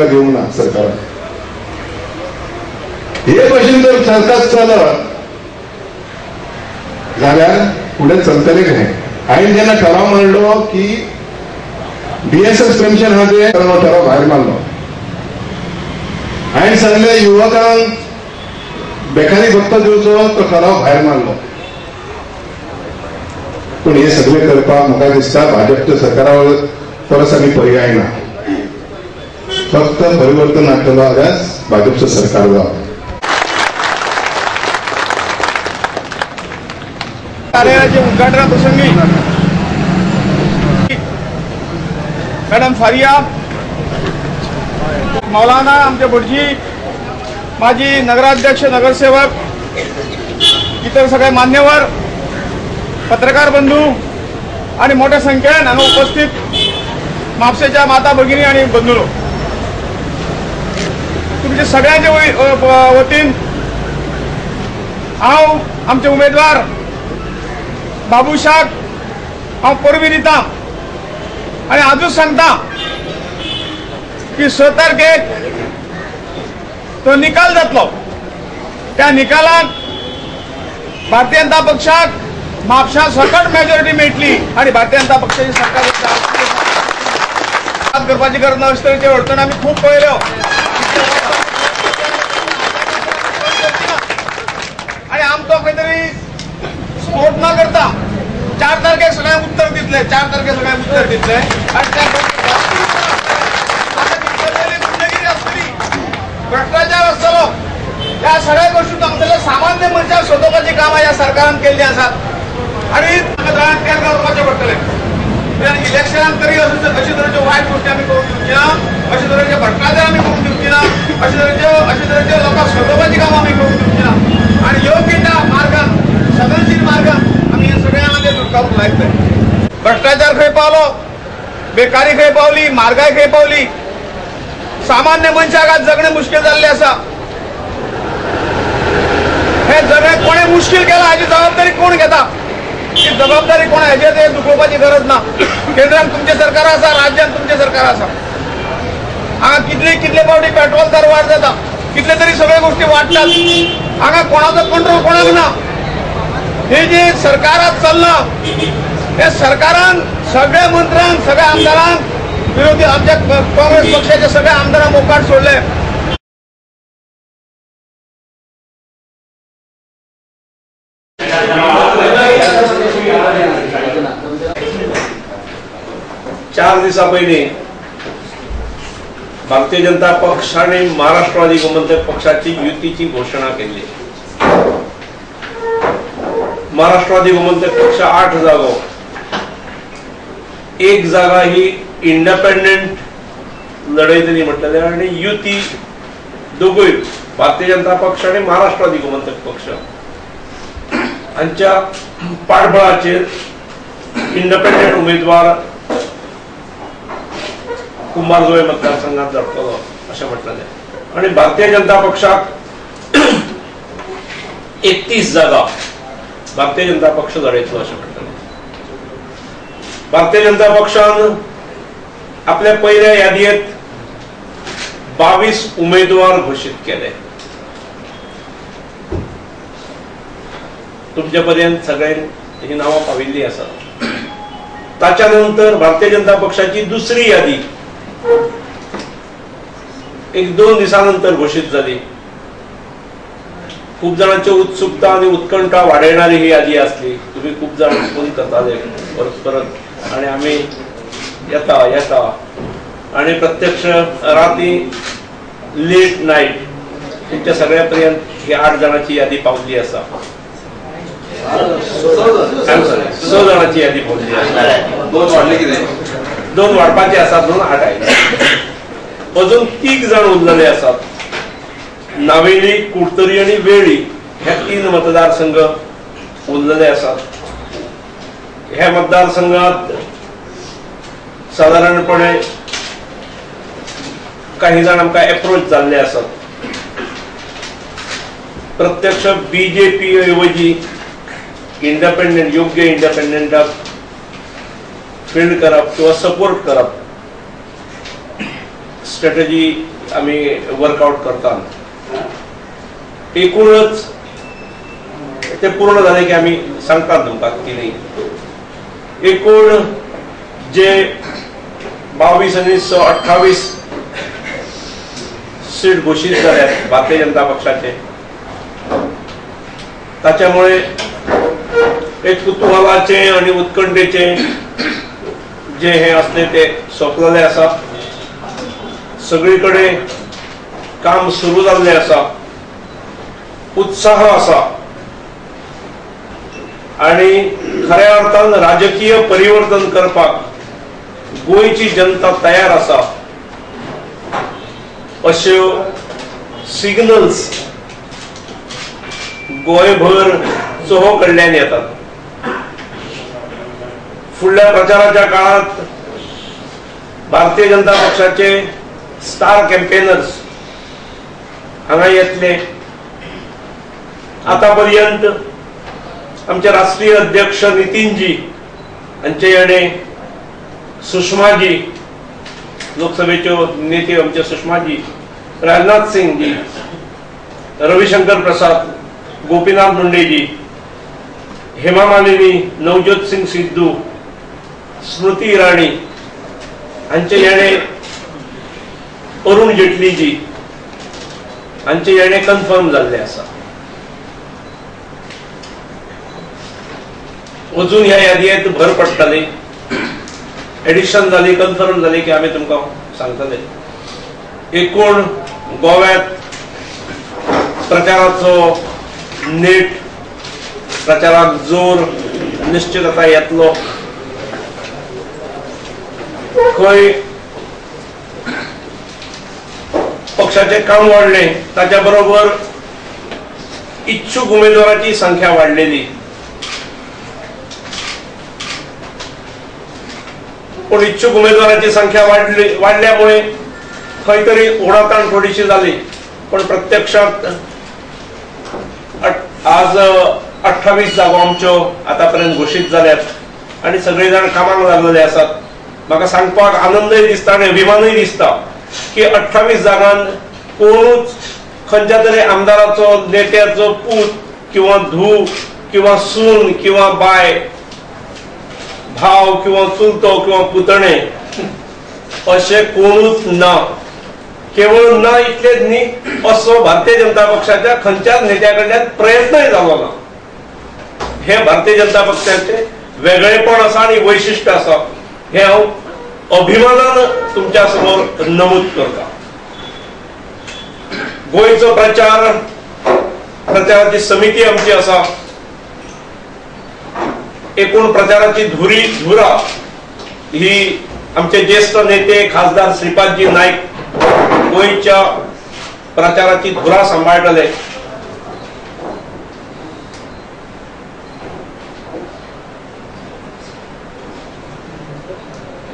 भुमिका घेऊ ना सरकार हे भशेन जर सरकार चलत जाल्यार फुडें चलतले काय हांवें जेन्ना ठराव मांडलो की DSS कमिशन हा ते ठराव भायर मारलो हांवें सांगले युवकांक बेकारी भत्ता दिवचो तो ठराव भायर मारलो पण हे सगळे करपाक म्हाका दिसता भाजपच्या सरकारा परस आमी पर्याय ना फक्त परिवर्तन हाडटलो जाल्यार भाजपचं सरकार जावं कार्यालयाच्या उद्घाटनाप्रसंगी मॅडम फारिया मौलाना आमचे भटजी माजी नगराध्यक्ष नगरसेवक इतर सगळे मान्यवर पत्रकार बंधू आणि मोठ्या संख्येन हांगा उपस्थित म्हापशेच्या माता भगिनी आणि बंधू तुमच्या सगळ्यांच्या वतीन हांव आमचे उमेदवार बाबूशाक हांव परबी दिता आणि आजूच सांगता की 6 तारखेक तो निकाल जातलो त्या निकालात भारतीय जनता पक्षाक म्हापशा सकट मेजॉरिटी मेळटली आणि भारतीय जनता पक्षाची सरकार करपाची गरज ना अशें तरेचे अडचण आमी खूब पळयल्यो आणि आमचो खंय तरी स्फोट न करता 4 तारखेक सगळ्यांक उत्तर दितले 4 तारखेक सगळ्यांक उत्तर दितले आणि भ्रष्टाचार आसतलो ह्या सगळ्या गोष्टी आमच्या सामान्य मनशाक सोदोवपाची कामां ह्या सरकारान केल्ली आसात आणि तयार करपाचें पडटलें इलेक्शनाक तरी अशे तरेच्यो वायट गोष्टी आमी करून दिवची ना अशे तरेचे भ्रष्टाचार आमी करून दिवची ना अशे तरेचे लोकांक सोदोवपाची कामां आमी करून दिवची ना आणि योग्य त्या मार्गान सगळशील मार्गान आमी हे सगळ्यांमध्ये दुखावूंक लायतले भ्रष्टाचार खंय पावलो बेकारी खंय पावली म्हारगाय खंय पावली सामान्य मनशाक आज जगणे मुश्कील जाल्ले आसा हे जगणे कोणे मुश्कील केला हाची जबाबदारी कोण घेता ही जबाबदारी कोण हेजे ते दुखोवपाची गरज ना केंद्रात तुमचे सरकार आसा राज्यात तुमचे सरकार आसा हांगा कितले फावटी पेट्रोल दर वाड जाता कितले तरी सगळे गोष्टी वाडटात हांगा कोणाचो कंट्रोल कोणाक ना हे जे सरकारात चल्लां हे सरकारान सगळ्या मंत्र्यांक सगळ्या आमदारांक विरोधी आमच्या काँग्रेस पक्षाच्या सगळ्या आमदारांक मोकाट सोडले चार दिवसा पयलीं भारतीय जनता पक्ष आणि महाराष्ट्रवादी गोमंतक पक्षाची युतीची घोषणा केली महाराष्ट्रवादी गोमंतक पक्ष 8 जागो 1 जागा ही इंडिपेंडेंट लढयतली म्हटलेले आणि युती दोगूय भारतीय जनता पक्ष आणि महाराष्ट्रवादी गोमंतक पक्ष हांच्या पाठबळाचेर इंडिपेंडेंट उमेदवार कुंभारजुळे मतदारसंघात लढतलो अशें म्हटलेलें आणि भारतीय जनता पक्षाक 31 जागा भारतीय जनता पक्ष लढयतलो अशें म्हटलेलें भारतीय जनता पक्षान आपल्या पहिल्या यादयेत 22 उमेदवार घोषित केले तुमचे पर्यंत सगळ्यांनी ही नावां पाविल्ली आसात ताच्या नंतर भारतीय जनता पक्षाची दुसरी यादी 1-2 दिवसानंतर घोषित झाली खूप जणांची उत्सुकता आणि उत्कंठा वाढवणारी ही यादी असली तुम्ही खूप जण फोन करताले परत आणि आम्ही येता आणि प्रत्यक्ष रात्री लेट नाईट तुमच्या सगळ्यापर्यंत ही 8 जणांची यादी पावली असा 6 जणांची यादी पावली आसा 2 वाढले किती 2 वाढपाचे असतात म्हणून 8 आहे अजून 3 जण उरलेले असतात नावेली कुडतरी आणि वेळी ह्या 3 मतदारसंघ उरलेले असतात ह्या मतदारसंघात साधारणपणे काही जण आमकां अप्रोच जाल्ले असतात प्रत्यक्ष बीजेपी ऐवजी इंडिपेंडेंट योग्य इंडिपेंडेंटाक फील्ड करप किंवा सपोर्ट करप स्ट्रॅटेजी आम्ही वर्कआउट करतात एकूणच ते पूर्ण झाले की आम्ही सांगतात तुमकां की नाही एकूण जे 22 आणि 28 सीट घोषित झाल्यात भारतीय जनता पक्षाचे त्याच्यामुळे एक कुतूहलाचे आणि उत्कंठेचे जे हे असले ते सोंपलेले आसा सगळीकडे काम सुरू झाले आसा उत्साह आसा आणि खऱ्या अर्थान राजकीय परिवर्तन करपाक गोयची जनता तयार आसा अश्यो सिग्नल्स गोयभर चोहो कडल्यान येतात फुडल्या प्रचाराच्या काळात भारतीय जनता पक्षाचे स्टार कॅम्पेनर्स हांगा येतले आतापर्यंत आमचे राष्ट्रीय अध्यक्ष नितीनजी हांचे येणे सुषमाजी लोकसभेच्यो नेते आमचे सुषमाजी राजनाथ सिंग जी रविशंकर प्रसाद गोपीनाथ मुंडेजी हेमा मालिनी नवजोत सिंग सिद्धू स्मृती इराणी हांचे येणे अरुण जेटलीजी हांचे येणे कन्फर्म जाल्ले आसा अजून ह्या यादयेंत भर पडटली एडिशन जाली कन्फर्म जाली की आम्ही तुमकां सांगतले एकूण गोव्यात प्रचाराचो नेट प्रचाराक जोर निश्चित आता येतलो खंय पक्षाचे काम वाडले ताच्या बरोबर इच्छुक उमेदवाराची संख्या वाडलेली पण इच्छुक उमेदवाराची संख्या वाढल्यामुळे खंय तरी ओढाताण थोडीशी झाली पण प्रत्यक्षात आज 28 जागो आमच्यो आतापर्यंत घोषित जाल्यात आणि सगळे जण कामाक लागलेले आसात म्हाका सांगपाक आनंदय दिसता आणि अभिमानय दिसता की 28 जागांत कोणूच खंयच्या तरी आमदाराचो नेत्याचो पूत किंवा धूव किंवा सून किंवा बाय भाव किंवा चुलतो किंवा पुतणे असे कोणूच ना केवळ ना इतलेच न्ही असो भारतीय जनता पक्षाच्या खंयच्याच नेत्याकडल्यान प्रयत्नय जालो ना हे भारतीय जनता पक्षाचे वेगळेपण आसा आणि वैशिष्ट्य आसा हे हांव अभिमानान तुमच्या समोर नमूद करता गोयचो प्रचाराची समिती आमची आसा एकूण प्रचाराची धुरा ही आमचे ज्येष्ठ नेते खासदार श्रीपादजी नाईक गोयच्या प्रचाराची धुरा सांभाळटले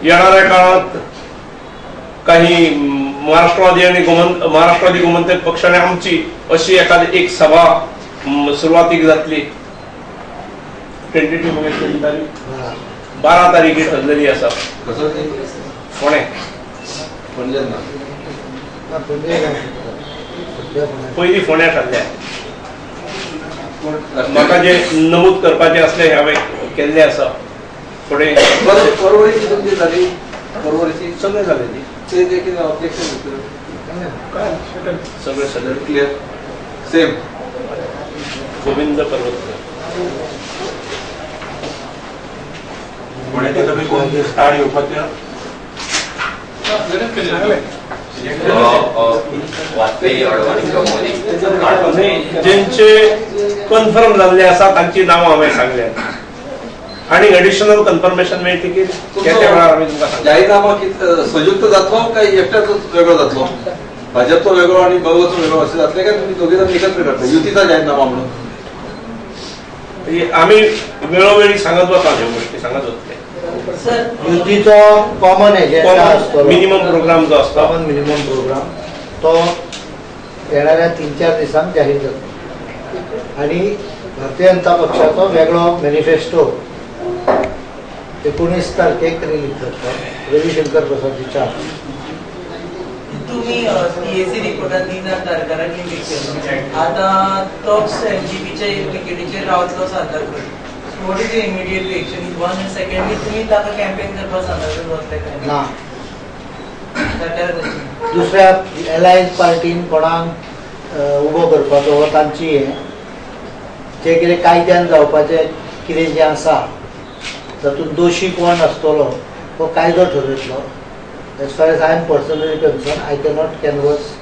येणाऱ्या काळात काही महाराष्ट्रवादी आणि महाराष्ट्रवादी गोमंतक पक्षाने आमची अशी एखादी एक सभा सुरुवातीक जातली टेंटेटिव्ह तारीख 12 तारीख ठरलेली आसा फोणे पहिली फोण्या ठरल्या म्हाका जे नमूद करपाचे असले हांवें केल्ले आसा फुडें सगळे जालेली सगळे सगळे क्लियर सेम गोविंद पर्वतकर पुण्याचे सगळे कोणते स्थान उपाध्याय ज्यांचे कन्फर्म झाले आसा तांची नांवां हांवें सांगल्यात आणि एडिशनल कन्फर्मेशन मेळटली की त्या वेळार आमी तुमकां सांगता जाहीरनामा संयुक्त जातलो काय एकट्याचोच वेगळो जातलो भाजपचो वेगळो आणि गोवाचो वेगळो असे जातले काय तुम्ही दोघे जण एकत्र करता युतीचा जाहीरनामा म्हणून आम्ही वेळोवेळी सांगत वता ह्यो गोष्टी सांगत वतले युतीचो कॉमन एजेंडा असतो मिनिमम प्रोग्राम जो असतो कॉमन मिनिमम प्रोग्राम तो येणाऱ्या 3-4 दिसांक जाहीर जातलो आणि भारतीय जनता पक्षाचो वेगळो मॅनिफेस्टो 19 तारखेक रिलीज जातलो रविशंकर प्रसादीच्या तुम्ही PAC रिपोर्टात 3 तारखांनी लीक केलं. आता टॉप्स MGPच्या विकेटीचेर रावतलो सांगतात. What is the immediate reaction? One and secondly, तुम्ही ताका कॅम्पेन करपाक सांगतात वतले काय ना सरकार कशी दुसऱ्या अलायन्स पार्टीन कोणाक उबो करपाचो हो तांची हें जे कितें कायद्यान जावपाचें कितें जें आसा तातूंत दोशी कोण आसतलो तो कायदो ठरयतलो. As far as I am personally concern I cannot canvass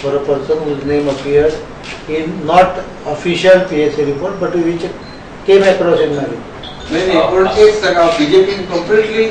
for a person whose name appeared in not official PAC report but which came across in my. नाही पण एक सांगा बीजेपी कम्प्लिटली